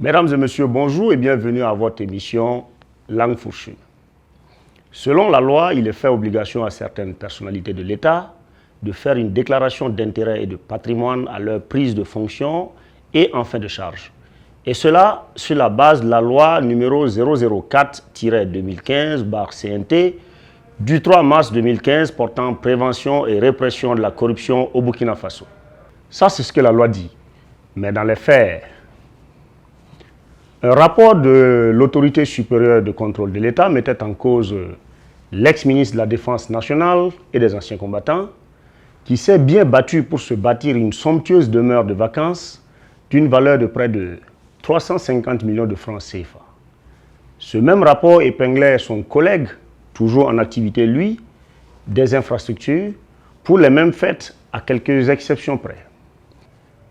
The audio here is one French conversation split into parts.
Mesdames et messieurs, bonjour et bienvenue à votre émission Langue fourchue. Selon la loi, il est fait obligation à certaines personnalités de l'État de faire une déclaration d'intérêt et de patrimoine à leur prise de fonction et en fin de charge. Et cela sur la base de la loi numéro 004-2015/CNT du 3 mars 2015 portant prévention et répression de la corruption au Burkina Faso. Ça, c'est ce que la loi dit. Mais dans les faits, un rapport de l'autorité supérieure de contrôle de l'État mettait en cause l'ex-ministre de la Défense nationale et des anciens combattants qui s'est bien battu pour se bâtir une somptueuse demeure de vacances d'une valeur de près de 350 millions de francs CFA. Ce même rapport épinglait son collègue, toujours en activité lui, des infrastructures pour les mêmes fêtes à quelques exceptions près.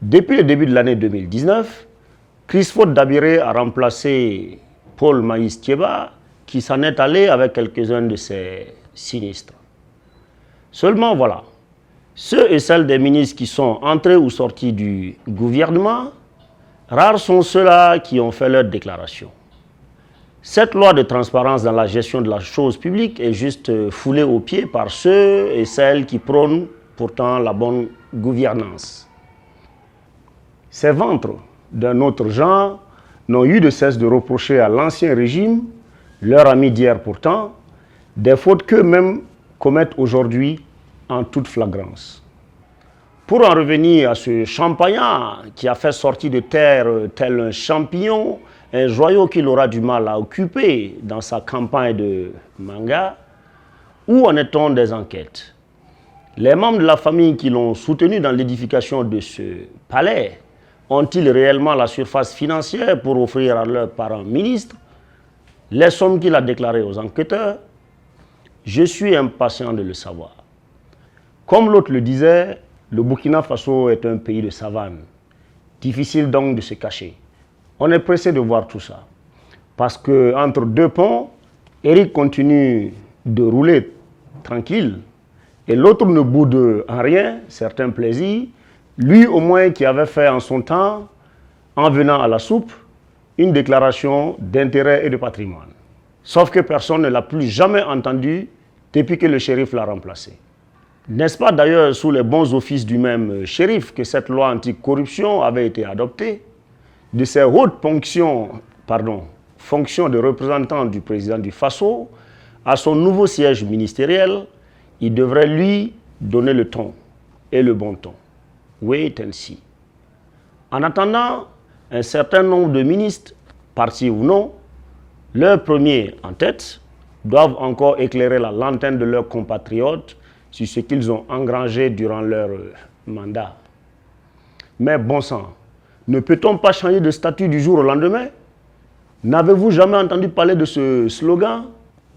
Depuis le début de l'année 2019, Christophe Dabiré a remplacé Paul Maïs Thieba, qui s'en est allé avec quelques-uns de ses sinistres. Seulement voilà, ceux et celles des ministres qui sont entrés ou sortis du gouvernement, rares sont ceux-là qui ont fait leur déclaration. Cette loi de transparence dans la gestion de la chose publique est juste foulée aux pieds par ceux et celles qui prônent pourtant la bonne gouvernance. Ces ventres d'un autre genre n'ont eu de cesse de reprocher à l'ancien régime, leur ami d'hier pourtant, des fautes qu'eux-mêmes commettent aujourd'hui en toute flagrance. Pour en revenir à ce champagnat qui a fait sortir de terre tel un champignon, un joyau qu'il aura du mal à occuper dans sa campagne de manga, où en est-on des enquêtes? Les membres de la famille qui l'ont soutenu dans l'édification de ce palais ont-ils réellement la surface financière pour offrir à leurs parents ministres les sommes qu'il a déclarées aux enquêteurs? Je suis impatient de le savoir. Comme l'autre le disait, le Burkina Faso est un pays de savane. Difficile donc de se cacher. On est pressé de voir tout ça. Parce qu'entre deux ponts, Eric continue de rouler tranquille et l'autre ne boude en rien certains plaisirs. Lui au moins qui avait fait en son temps, en venant à la soupe, une déclaration d'intérêt et de patrimoine. Sauf que personne ne l'a plus jamais entendu depuis que le shérif l'a remplacé. N'est-ce pas d'ailleurs sous les bons offices du même shérif que cette loi anticorruption avait été adoptée? De ses hautes fonctions de représentant du président du Faso à son nouveau siège ministériel, il devrait lui donner le ton et le bon ton. Wait and see. En attendant, un certain nombre de ministres, partis ou non, leurs premiers en tête, doivent encore éclairer la lanterne de leurs compatriotes sur ce qu'ils ont engrangé durant leur mandat. Mais bon sang, ne peut-on pas changer de statut du jour au lendemain? N'avez-vous jamais entendu parler de ce slogan?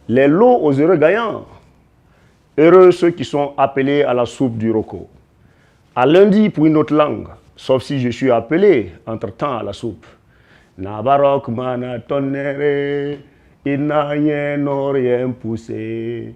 Les lots aux heureux gagnants. Heureux ceux qui sont appelés à la soupe du roco. À lundi pour une autre langue, sauf si je suis appelé entre-temps à la soupe. Nabarok mana tonere, il n'a rien poussé.